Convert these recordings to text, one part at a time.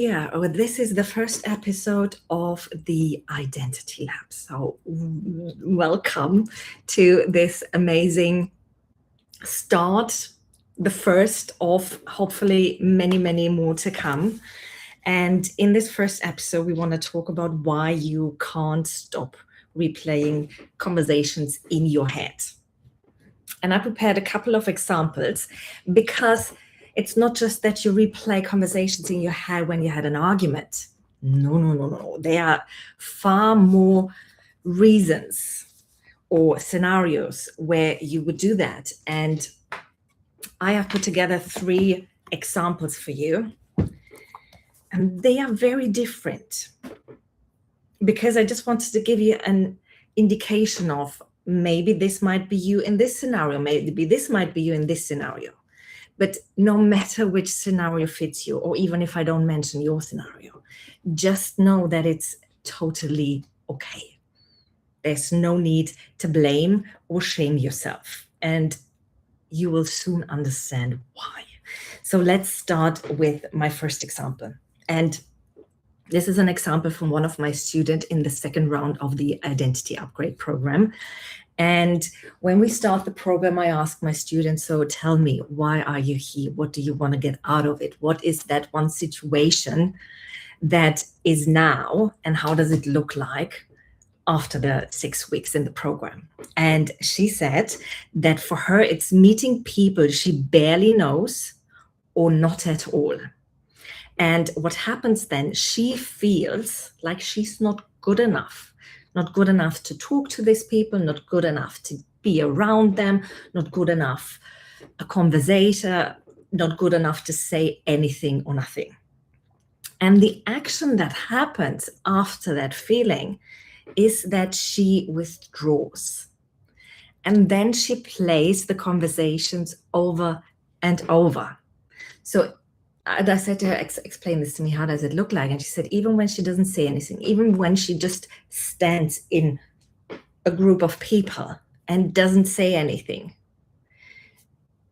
Yeah, well, this is the first episode of the Identity Lab. So, welcome to this amazing start, the first of hopefully many, many more to come. And in this first episode, we want to talk about why you can't stop replaying conversations in your head. And I prepared a couple of examples because it's not just that you replay conversations in your head when you had an argument. No, no, no, no. There are far more reasons or scenarios where you would do that. And I have put together 3 examples for you. And they are very different because I just wanted to give you an indication of maybe this might be you in this scenario, maybe this might be you in this scenario. But no matter which scenario fits you, or even if I don't mention your scenario, just know that it's totally okay. There's no need to blame or shame yourself. And you will soon understand why. So let's start with my first example. And this is an example from one of my students in the second round of the Identity Upgrade program. And when we start the program, I ask my students, so tell me, why are you here? What do you want to get out of it? What is that one situation that is now, and how does it look like after the 6 weeks in the program? And she said that for her, it's meeting people she barely knows or not at all. And what happens then, she feels like she's not good enough to talk to these people, not good enough to be around them, not good enough a conversator, not good enough to say anything or nothing. And the action that happens after that feeling is that she withdraws. And then she plays the conversations over and over. So I said to her, explain this to me, how does it look like? And she said, even when she doesn't say anything, even when she just stands in a group of people and doesn't say anything,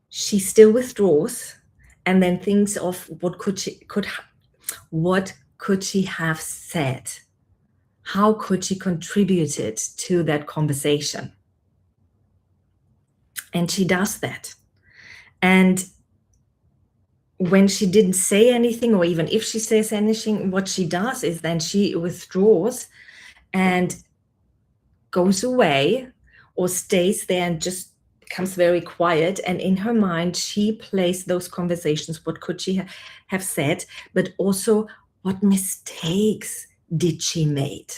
she still withdraws and then thinks of what could she have said? How could she contributed to that conversation? And she does that. And when she didn't say anything, or even if she says anything, what she does is then she withdraws and goes away or stays there and just becomes very quiet. And in her mind, she plays those conversations. What could she have said? But also, what mistakes did she made?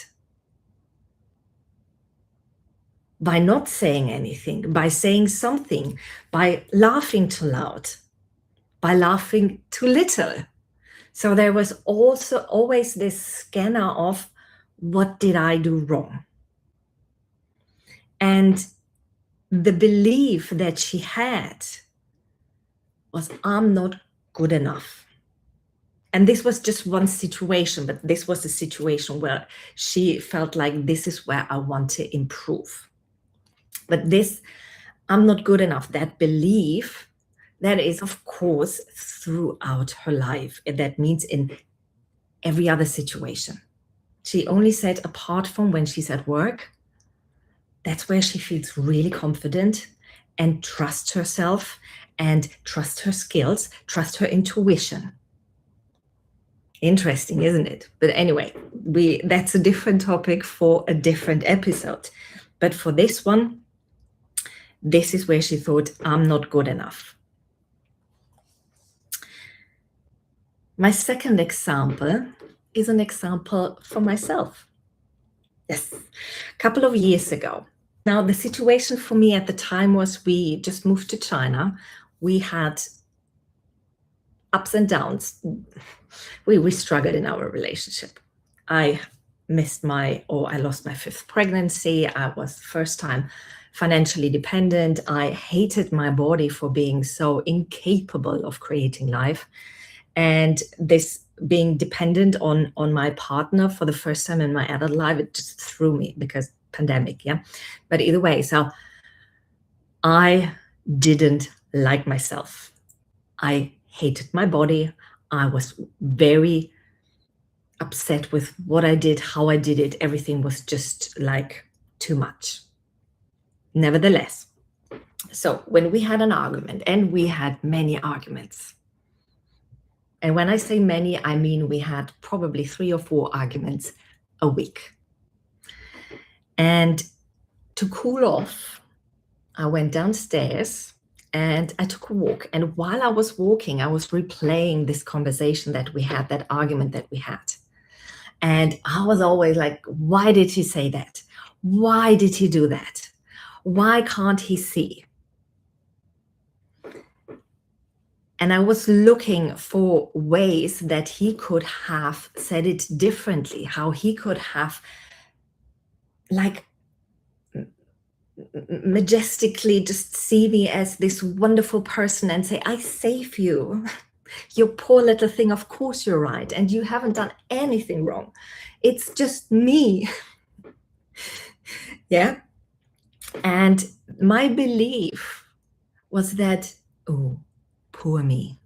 By not saying anything, by saying something, by laughing too loud, by laughing too little. So there was also always this scanner of, what did I do wrong? And the belief that she had was, I'm not good enough. And this was just one situation, but this was a situation where she felt like, this is where I want to improve. But this, I'm not good enough, that belief, that is, of course, throughout her life. That means in every other situation. She only said, apart from when she's at work, that's where she feels really confident and trusts herself and trusts her skills, trusts her intuition. Interesting, isn't it? But anyway, that's a different topic for a different episode. But for this one, this is where she thought, I'm not good enough. My second example is an example for myself. Yes, a couple of years ago. Now, the situation for me at the time was, we just moved to China. We had ups and downs. We struggled in our relationship. I lost my 5th pregnancy. I was first time financially dependent. I hated my body for being so incapable of creating life. And this being dependent on my partner for the first time in my adult life, it just threw me, because pandemic, yeah. But either way, so I didn't like myself. I hated my body. I was very upset with what I did, how I did it. Everything was just like too much. Nevertheless, so when we had an argument, and we had many arguments, and when I say many, I mean we had probably 3 or 4 arguments a week. And to cool off, I went downstairs and I took a walk. And while I was walking, I was replaying this conversation that we had, that argument that we had. And I was always like, why did he say that? Why did he do that? Why can't he see? And I was looking for ways that he could have said it differently, how he could have like majestically just see me as this wonderful person and say, I save you. You poor little thing, of course you're right. And you haven't done anything wrong. It's just me. Yeah. And my belief was that, oh, poor me.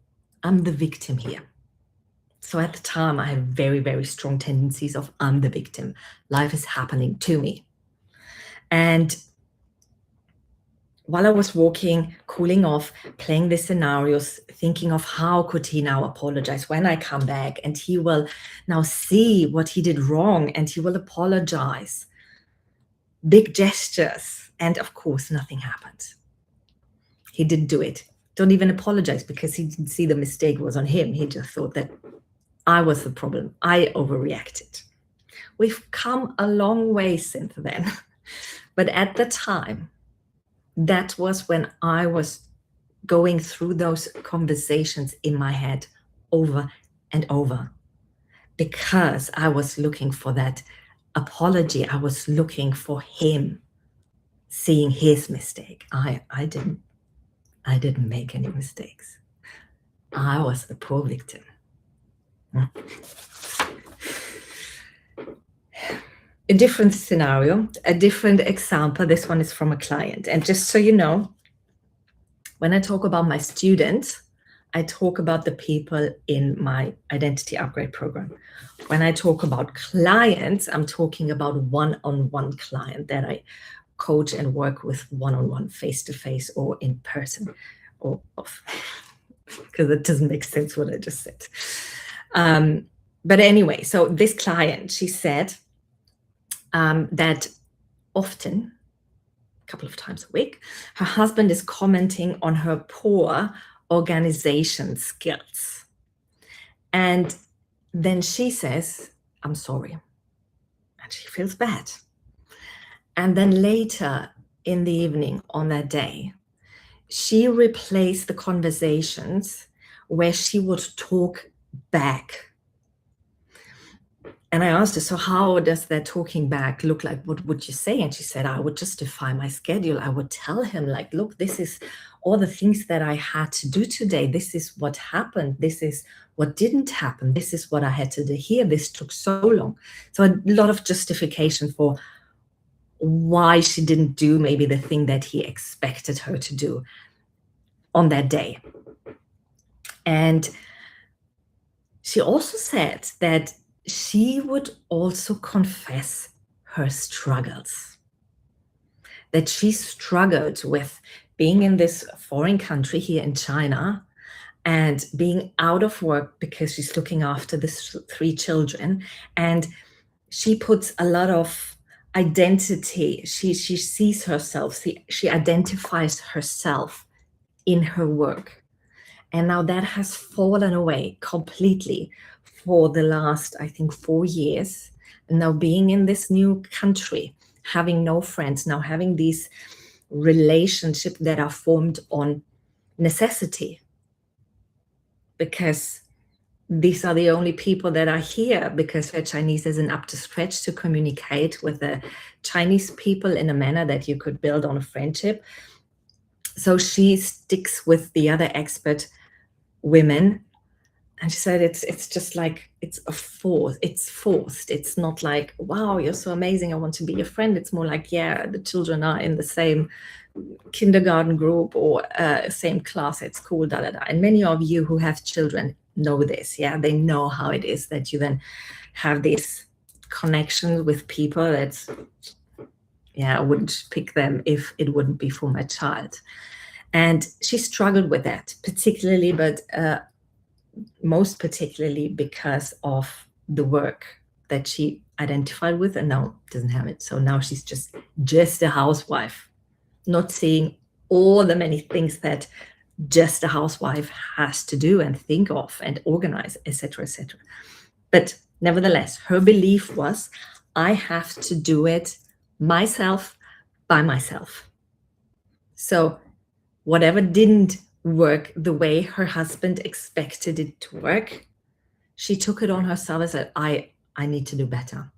I'm the victim here. So at the time, I had very, very strong tendencies of I'm the victim. Life is happening to me. And while I was walking, cooling off, playing the scenarios, thinking of how could he now apologize when I come back, and he will now see what he did wrong and he will apologize. Big gestures. And of course, nothing happened. He didn't do it. Don't even apologize because he didn't see the mistake was on him. He just thought that I was the problem. I overreacted. We've come a long way since then. But at the time, that was when I was going through those conversations in my head over and over, because I was looking for that apology. I was looking for him seeing his mistake. I didn't make any mistakes. I was the poor victim. A different scenario, a different example. This one is from a client. And just so you know, when I talk about my students, I talk about the people in my identity upgrade program. When I talk about clients, I'm talking about one-on-one client that I coach and work with one-on-one, face-to-face, or in person, or both, because it doesn't make sense what I just said. But anyway, so this client, she said that often, a couple of times a week, her husband is commenting on her poor organization skills. And then she says, I'm sorry. And she feels bad. And then later in the evening on that day, she replaced the conversations where she would talk back. And I asked her, so how does that talking back look like? What would you say? And she said, I would justify my schedule. I would tell him, like, look, this is all the things that I had to do today. This is what happened. This is what didn't happen. This is what I had to do here. This took so long. So a lot of justification for why she didn't do maybe the thing that he expected her to do on that day. And she also said that she would also confess her struggles, that she struggled with being in this foreign country here in China and being out of work because she's looking after the 3 children. And she puts a lot of identity. She sees herself, she identifies herself in her work. And now that has fallen away completely for the last, I think, 4 years. And now being in this new country, having no friends, now having these relationships that are formed on necessity, because these are the only people that are here, because her Chinese isn't up to scratch to communicate with the Chinese people in a manner that you could build on a friendship. So she sticks with the other expert women. And she said, it's just like, it's forced. It's not like, wow, you're so amazing, I want to be your friend. It's more like, yeah, the children are in the same kindergarten group or same class at school, da, da, da. And many of you who have children know this. Yeah, they know how it is that you then have this connection with people that's, yeah, I wouldn't pick them if it wouldn't be for my child. And she struggled with that particularly, but most particularly because of the work that she identified with and now doesn't have it. So now she's just a housewife, not seeing all the many things that just a housewife has to do and think of and organize, etc., etc. But nevertheless, her belief was, I have to do it myself by myself. So whatever didn't work the way her husband expected it to work, she took it on herself and said, I need to do better.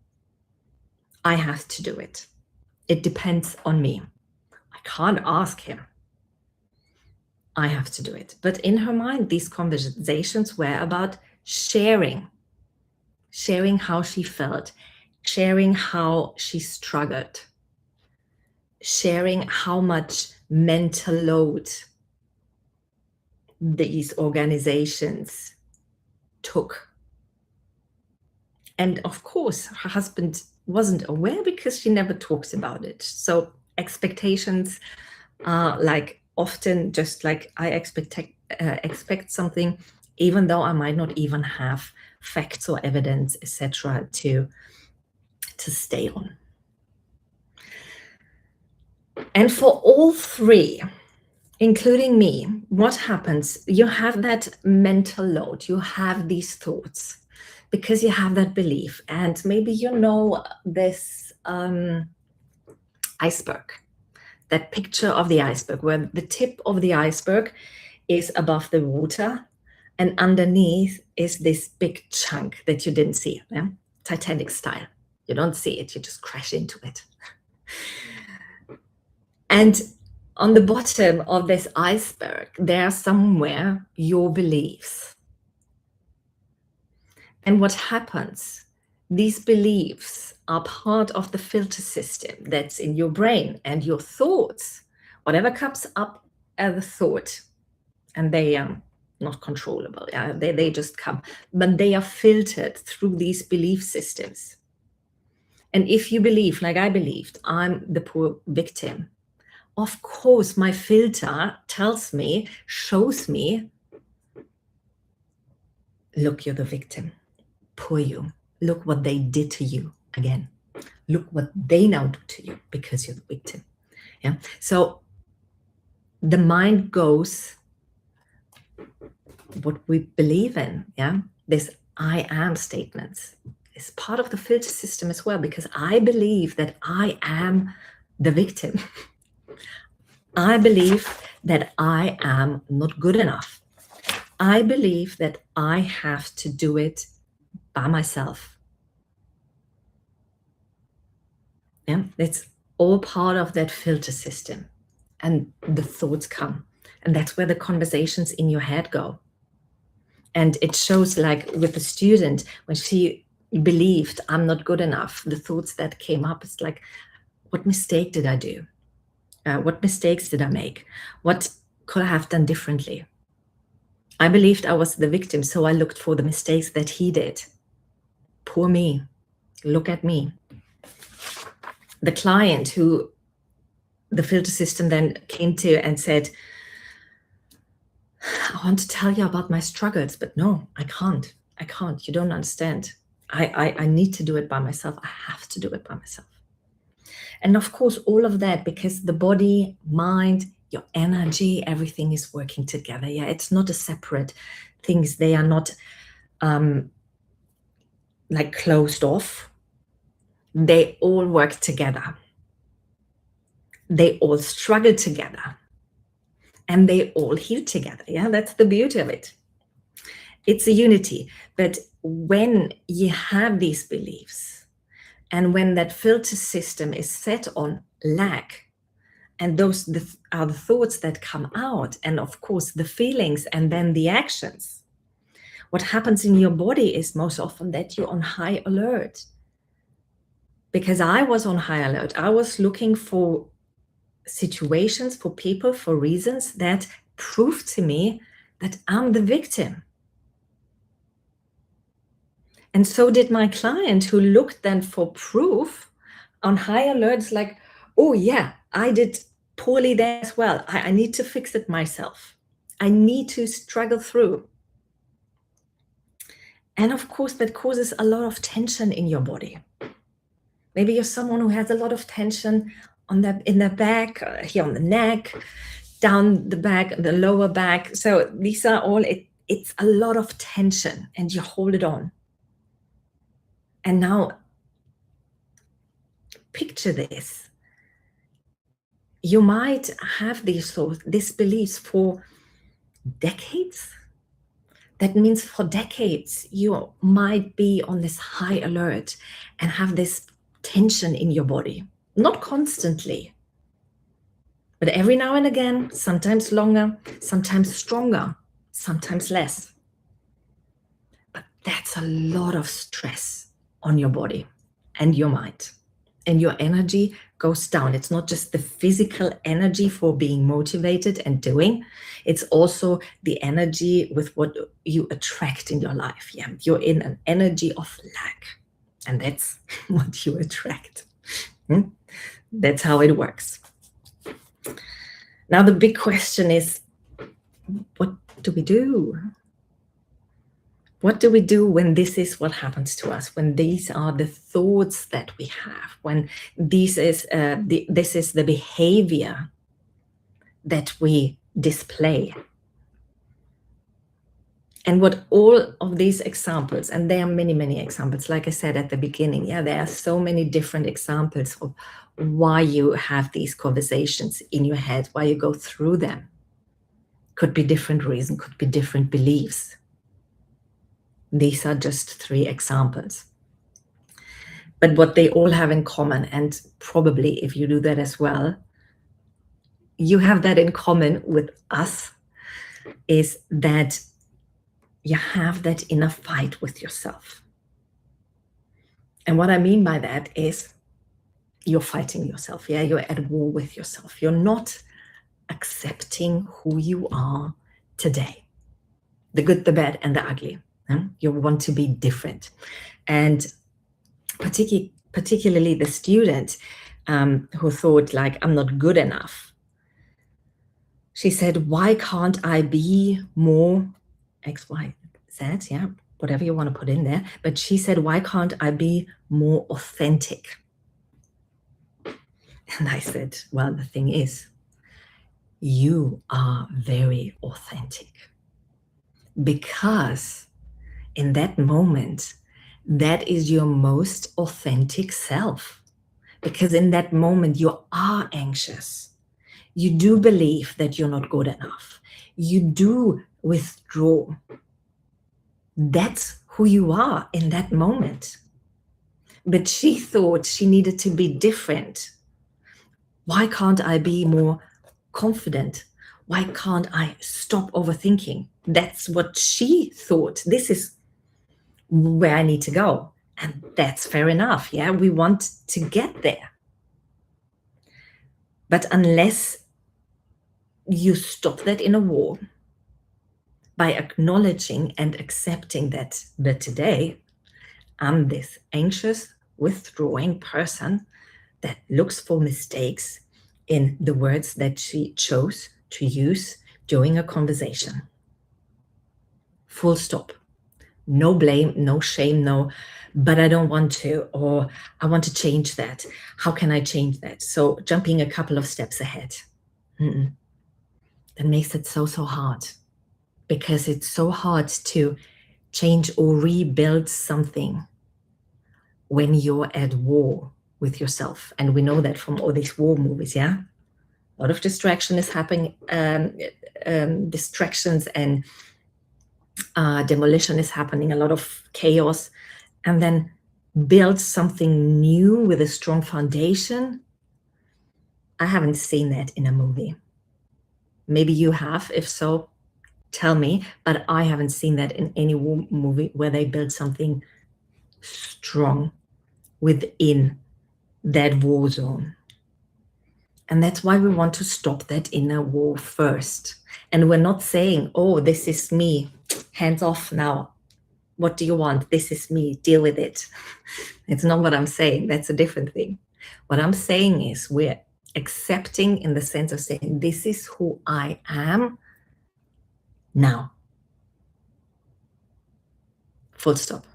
I have to do it. It depends on me. I can't ask him. I have to do it. But in her mind, these conversations were about sharing how she felt, sharing how she struggled, sharing how much mental load these organizations took. And of course, her husband wasn't aware because she never talks about it. So expectations are like often just like I expect something, even though I might not even have facts or evidence, etc., to stay on. And for all three, including me, what happens? You have that mental load, you have these thoughts because you have that belief, and maybe you know this iceberg, that picture of the iceberg where the tip of the iceberg is above the water and underneath is this big chunk that you didn't see, yeah? Titanic style. You don't see it, you just crash into it. And on the bottom of this iceberg, there are somewhere your beliefs. And what happens? These beliefs are part of the filter system that's in your brain, and your thoughts, whatever comes up as a thought, and they are not controllable, yeah? They just come, but they are filtered through these belief systems. And if you believe, like I believed, I'm the poor victim, of course my filter tells me, shows me, look, you're the victim. Poor you. Look what they did to you again. Look what they now do to you because you're the victim. Yeah. So the mind goes what we believe in. Yeah. This I am statements is part of the filter system as well, because I believe that I am the victim. I believe that I am not good enough. I believe that I have to do it by myself. Yeah, it's all part of that filter system. And the thoughts come. And that's where the conversations in your head go. And it shows, like with the student, when she believed I'm not good enough, the thoughts that came up, it's like, what mistake did I do? What mistakes did I make? What could I have done differently? I believed I was the victim, so I looked for the mistakes that he did. Poor me. Look at me. The client who the filter system then came to and said, I want to tell you about my struggles, but no, I can't. You don't understand. I need to do it by myself. I have to do it by myself. And of course, all of that, because the body, mind, your energy, everything is working together. Yeah, it's not a separate things. They are not like closed off. They all work together. They all struggle together. And they all heal together. Yeah, that's the beauty of it. It's a unity. But when you have these beliefs, and when that filter system is set on lack, and those are the thoughts that come out, and of course the feelings, and then the actions, what happens in your body is most often that you're on high alert. Because I was on high alert. I was looking for situations, for people, for reasons that prove to me that I'm the victim. And so did my client, who looked then for proof on high alerts like, oh yeah, I did poorly there as well. I need to fix it myself. I need to struggle through. And of course, that causes a lot of tension in your body. Maybe you're someone who has a lot of tension in the back, here on the neck, down the back, the lower back. So these are all, it's a lot of tension, and you hold it on. And now picture this. You might have these thoughts, these beliefs for decades. That means for decades, you might be on this high alert and have this tension in your body. Not constantly, but every now and again, sometimes longer, sometimes stronger, sometimes less. But that's a lot of stress on your body and your mind. And your energy goes down. It's not just the physical energy for being motivated and doing. It's also the energy with what you attract in your life. Yeah, you're in an energy of lack, and that's what you attract. That's how it works. Now, the big question is, what do we do? What do we do when this is what happens to us, when these are the thoughts that we have, when this is the behavior that we display? And what all of these examples, and there are many, many examples, like I said at the beginning, there are so many different examples of why you have these conversations in your head, why you go through them. Could be different reasons, could be different beliefs. These are just 3 examples. But what they all have in common, and probably if you do that as well, you have that in common with us, is that you have that inner fight with yourself. And what I mean by that is you're fighting yourself. Yeah, you're at war with yourself. You're not accepting who you are today, the good, the bad, and the ugly. You want to be different. And particularly the student who thought like, I'm not good enough. She said, why can't I be more X, Y, Z? Yeah, whatever you want to put in there. But she said, why can't I be more authentic? And I said, well, the thing is, you are very authentic, because in that moment, that is your most authentic self. Because in that moment, you are anxious. You do believe that you're not good enough. You do withdraw. That's who you are in that moment. But she thought she needed to be different. Why can't I be more confident? Why can't I stop overthinking? That's what she thought. This is where I need to go. And that's fair enough. Yeah, we want to get there. But unless you stop that inner war by acknowledging and accepting that today I'm this anxious, withdrawing person that looks for mistakes in the words that she chose to use during a conversation. Full stop. No blame, no shame, no, but I don't want to, or I want to change that. How can I change that? So jumping a couple of steps ahead. That makes it so hard, because it's so hard to change or rebuild something when you're at war with yourself. And we know that from all these war movies, yeah? A lot of distraction is happening, distractions and demolition is happening, a lot of chaos, and then build something new with a strong foundation. I haven't seen that in a movie. Maybe you have. If so, tell me. But I haven't seen that in any war movie where they build something strong within that war zone. And that's why we want to stop that inner war first. And we're not saying, oh, this is me, hands off now. What do you want? This is me. Deal with it. It's not what I'm saying. That's a different thing. What I'm saying is we're accepting in the sense of saying, this is who I am now. Full stop.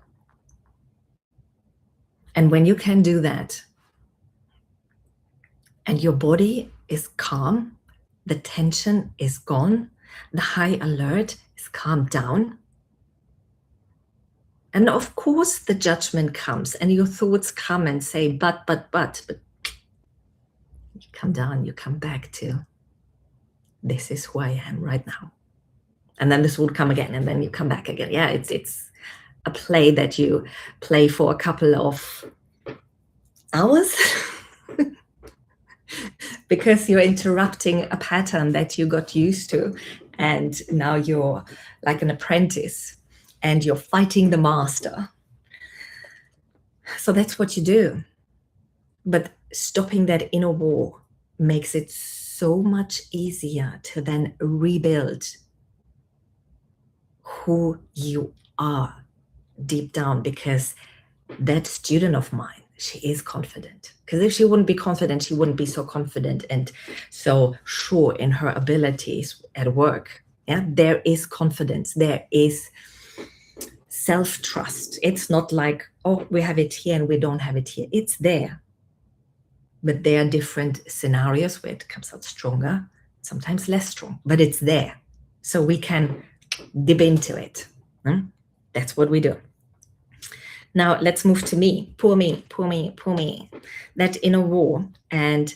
And when you can do that, and your body is calm, the tension is gone, the high alert is calmed down. And of course, the judgment comes and your thoughts come and say, but you come down, you come back to, this is who I am right now. And then this would come again, and then you come back again. Yeah, it's a play that you play for a couple of hours because you're interrupting a pattern that you got used to. And now you're like an apprentice and you're fighting the master. So that's what you do. But stopping that inner war makes it so much easier to then rebuild who you are deep down, because that student of mine, she is confident. Because if she wouldn't be confident, she wouldn't be so confident and so sure in her abilities at work. Yeah, there is confidence. There is self-trust. It's not like, oh, we have it here and we don't have it here. It's there. But there are different scenarios where it comes out stronger, sometimes less strong, but it's there. So we can dip into it. That's what we do. Now let's move to me. Poor me. That inner war. And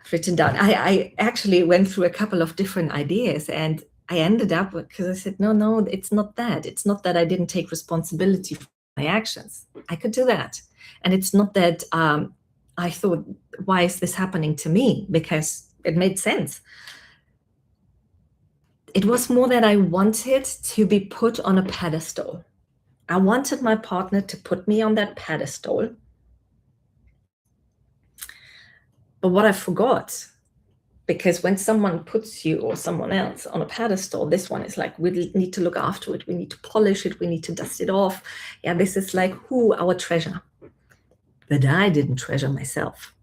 I've written down, I actually went through a couple of different ideas, and I ended up with, because I said, no, it's not that. It's not that I didn't take responsibility for my actions. I could do that. And it's not that I thought, why is this happening to me? Because it made sense. It was more that I wanted to be put on a pedestal. I wanted my partner to put me on that pedestal. But what I forgot, because when someone puts you or someone else on a pedestal, this one is like, we need to look after it. We need to polish it. We need to dust it off. Yeah, this is like, our treasure. But I didn't treasure myself.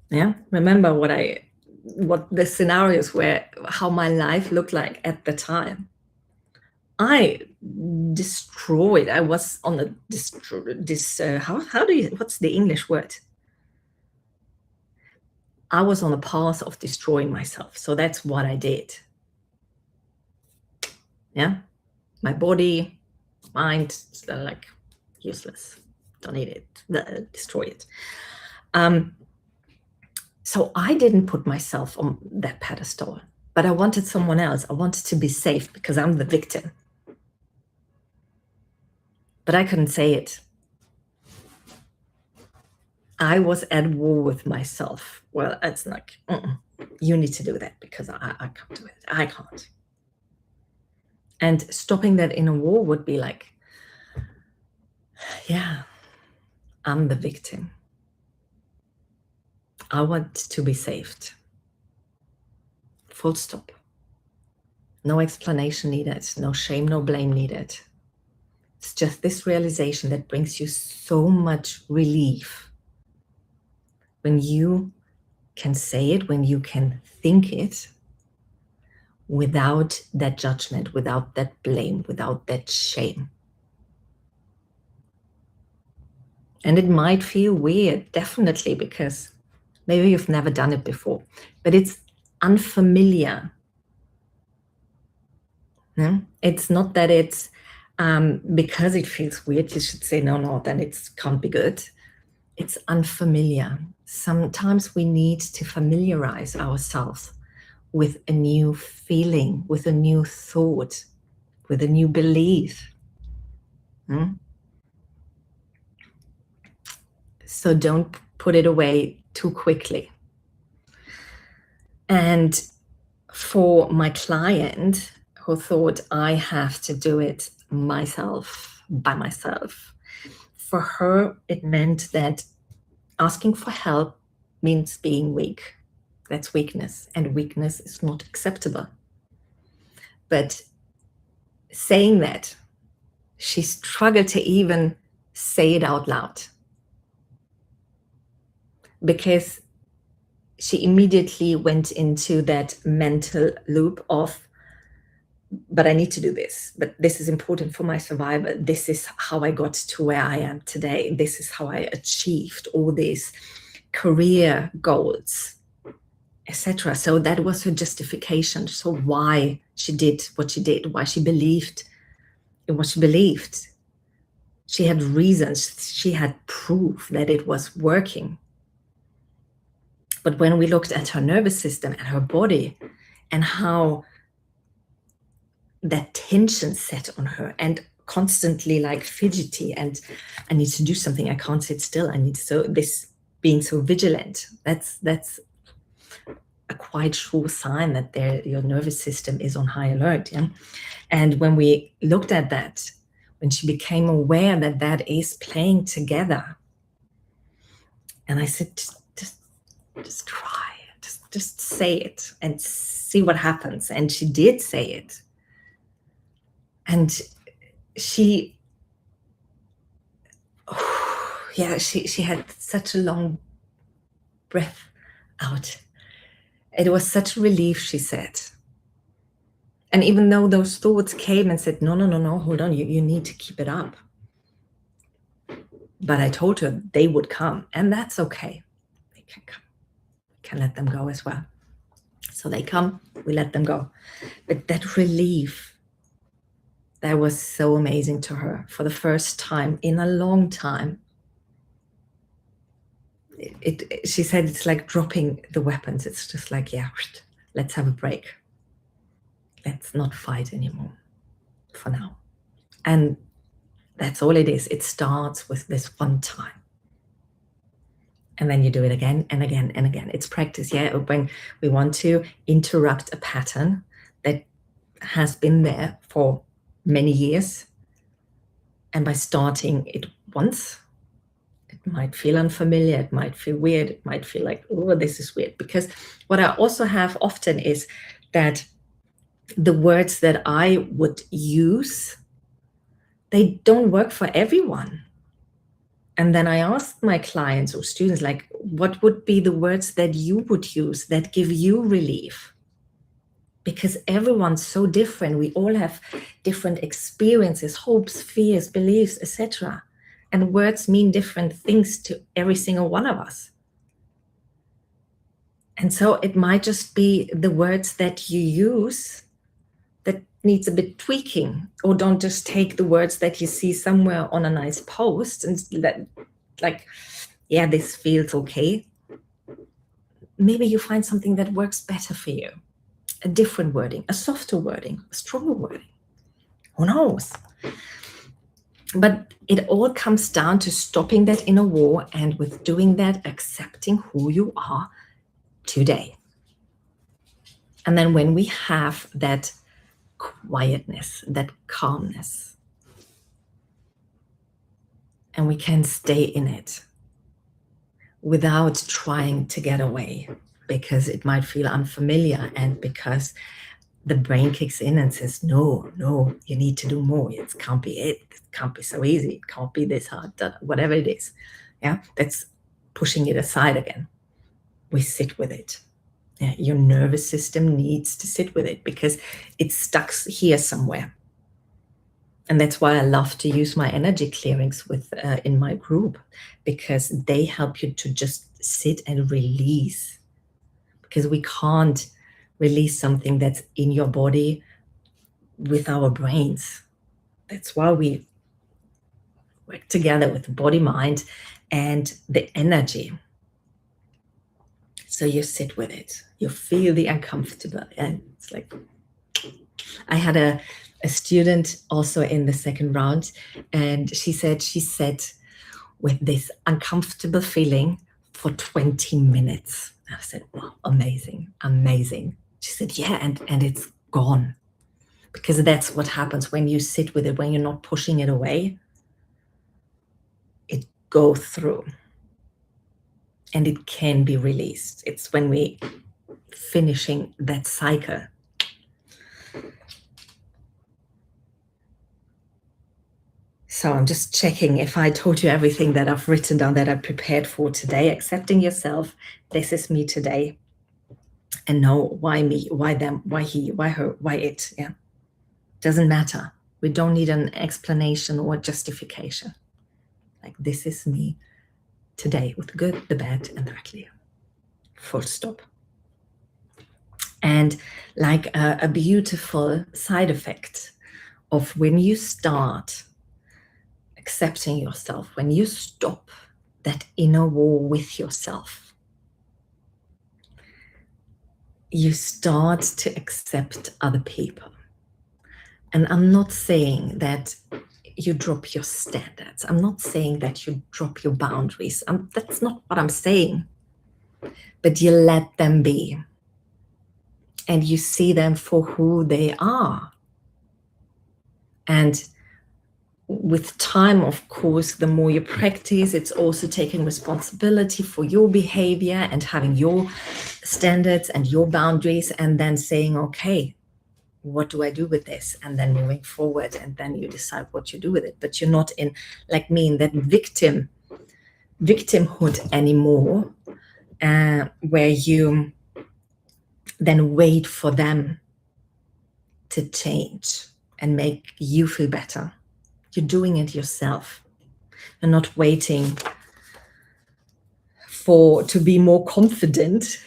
Yeah, remember what the scenarios were, how my life looked like at the time. I destroyed. I was on what's the English word? I was on a path of destroying myself. So that's what I did. Yeah, my body, mind, like useless. Don't need it. Destroy it. So I didn't put myself on that pedestal, but I wanted someone else. I wanted to be safe because I'm the victim. But I couldn't say it. I was at war with myself. Well, it's like, you need to do that because I can't do it. I can't. And stopping that inner war would be like, yeah, I'm the victim. I want to be saved. Full stop. No explanation needed. No shame, no blame needed. It's just this realization that brings you so much relief. When you can say it, when you can think it, without that judgment, without that blame, without that shame. And it might feel weird, definitely, because maybe you've never done it before, but it's unfamiliar. It's not that it's because it feels weird, you should say, no, then it can't be good. It's unfamiliar. Sometimes we need to familiarize ourselves with a new feeling, with a new thought, with a new belief. So don't put it away too quickly. And for my client who thought I have to do it myself, by myself, for her, it meant that asking for help means being weak. That's weakness, and weakness is not acceptable. But saying that she struggled to even say it out loud, because she immediately went into that mental loop of, but I need to do this, but this is important for my survival. This is how I got to where I am today. This is how I achieved all these career goals, etc. So that was her justification. So why she did what she did, why she believed in what she believed. She had reasons, she had proof that it was working. But when we looked at her nervous system and her body and how that tension set on her, and constantly like fidgety, and I need to do something, I can't sit still, I need so this being so vigilant, that's a quite sure sign that your nervous system is on high alert. Yeah? And when we looked at that, when she became aware that that is playing together, and I said, just try, just say it and see what happens. And she did say it. And she had such a long breath out. It was such a relief, she said. And even though those thoughts came and said, no, hold on, you need to keep it up. But I told her they would come, and that's okay. They can come. We can let them go as well. So they come, we let them go. But that relief, that was so amazing to her for the first time in a long time. She said it's like dropping the weapons. It's just like, yeah, let's have a break. Let's not fight anymore for now. And that's all it is. It starts with this one time. And then you do it again and again and again. It's practice, yeah? When we want to interrupt a pattern that has been there for many years, and by starting it once, it might feel unfamiliar, it might feel weird, it might feel like, oh, this is weird. Because what I also have often is that the words that I would use, they don't work for everyone. And then I asked my clients or students, like, what would be the words that you would use that give you relief? Because everyone's so different. We all have different experiences, hopes, fears, beliefs, etc. And words mean different things to every single one of us. And so it might just be the words that you use that needs a bit tweaking, or don't just take the words that you see somewhere on a nice post and let, like, yeah, this feels okay. Maybe you find something that works better for you, a different wording, a softer wording, a stronger wording. Who knows? But it all comes down to stopping that inner war, and with doing that, accepting who you are today. And then when we have that quietness, that calmness, and we can stay in it without trying to get away, because it might feel unfamiliar, and because the brain kicks in and says, no, you need to do more. It can't be it. It can't be so easy. It can't be this hard, whatever it is. Yeah, that's pushing it aside again. We sit with it. Yeah, your nervous system needs to sit with it because it's stuck here somewhere. And that's why I love to use my energy clearings with in my group, because they help you to just sit and release. Because we can't release something that's in your body with our brains. That's why we work together with the body, mind, and the energy. So you sit with it, you feel the uncomfortable, and it's like, I had a student also in the second round, and she said she sat with this uncomfortable feeling for 20 minutes. And I said, wow, amazing. She said, yeah, and it's gone. Because that's what happens when you sit with it, when you're not pushing it away, it goes through. And it can be released. It's when we finishing that cycle. So I'm just checking if I told you everything that I've written down, that I prepared for today. Accepting yourself, this is me today. And know why me, why them, why he, why her, why it. Yeah. Doesn't matter. We don't need an explanation or justification. Like, this is me today, with the good, the bad, and the ugly. Full stop. And like a beautiful side effect of when you start accepting yourself, when you stop that inner war with yourself, you start to accept other people. And I'm not saying that you drop your standards. I'm not saying that you drop your boundaries. That's not what I'm saying. But you let them be. And you see them for who they are. And with time, of course, the more you practice, it's also taking responsibility for your behavior and having your standards and your boundaries, and then saying, okay, what do I do with this? And then moving forward, and then you decide what you do with it. But you're not in, like me, in that victimhood anymore, where you then wait for them to change and make you feel better. You're doing it yourself. You're not waiting to be more confident,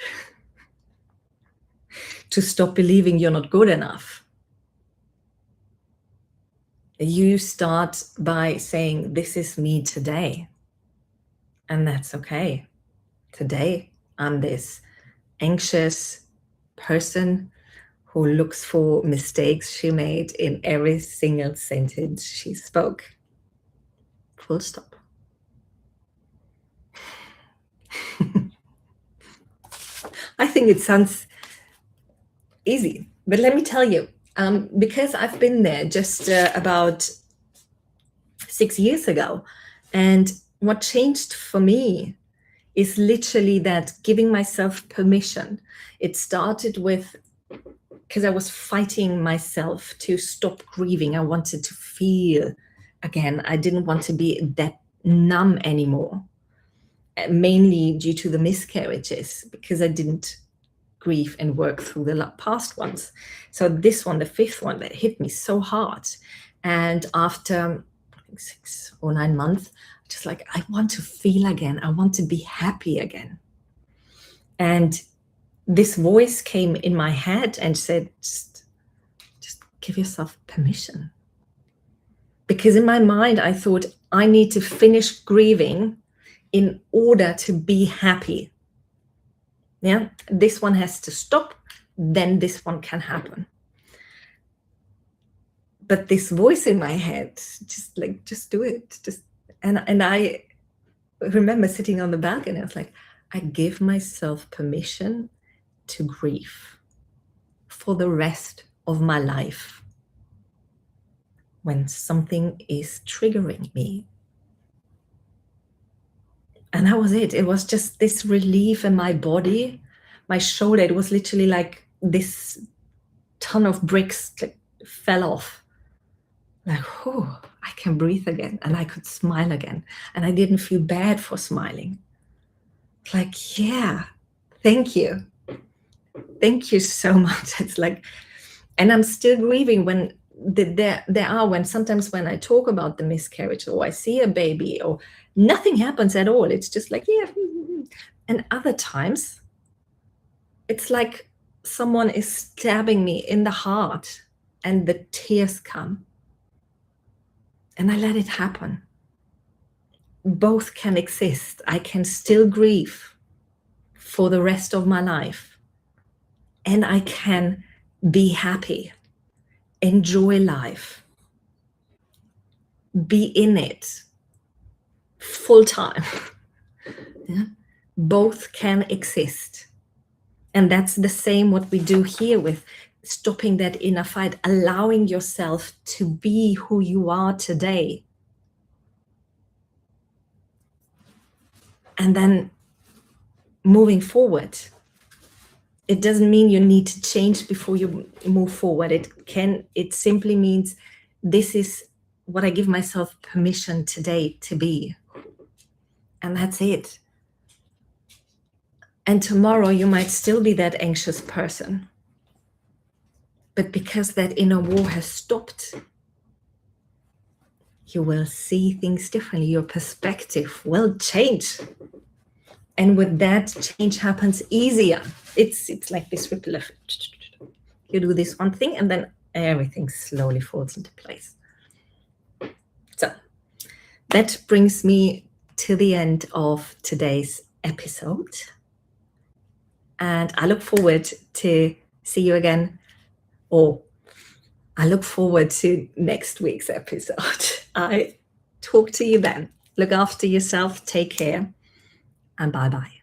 to stop believing you're not good enough. You start by saying, this is me today. And that's okay. Today, I'm this anxious person who looks for mistakes she made in every single sentence she spoke. Full stop. I think it sounds easy, but let me tell you, because I've been there just about 6 years ago, and what changed for me is literally that giving myself permission. It started with, because I was fighting myself to stop grieving. I wanted to feel again. I didn't want to be that numb anymore, mainly due to the miscarriages, because I didn't grieve and work through the past ones. So this one, the fifth one, that hit me so hard. And after 6 or 9 months, just like, I want to feel again. I want to be happy again. And this voice came in my head and said, just give yourself permission. Because in my mind, I thought, I need to finish grieving in order to be happy. Yeah, this one has to stop, then this one can happen. But this voice in my head, just do it. And I remember sitting on the balcony, I was like, I give myself permission to grieve for the rest of my life when something is triggering me. And that was it. It was just this relief in my body, my shoulder. It was literally like this ton of bricks fell off. Like, oh, I can breathe again, and I could smile again. And I didn't feel bad for smiling. Like, yeah, thank you. Thank you so much. It's like, and I'm still grieving when sometimes when I talk about the miscarriage, or I see a baby, or nothing happens at all. It's just like, yeah. And other times, it's like someone is stabbing me in the heart, and the tears come. And I let it happen. Both can exist. I can still grieve for the rest of my life. And I can be happy, enjoy life, be in it full time. Yeah? Both can exist. And that's the same what we do here with stopping that inner fight, allowing yourself to be who you are today. And then moving forward. It doesn't mean you need to change before you move forward. It simply means this is what I give myself permission today to be. And that's it. And tomorrow you might still be that anxious person. But because that inner war has stopped, you will see things differently. Your perspective will change. And with that, change happens easier. It's like this ripple effect. You do this one thing and then everything slowly falls into place. So that brings me to the end of today's episode. And I look forward to see you again, or I look forward to next week's episode. I talk to you then. Look after yourself, take care, and bye-bye.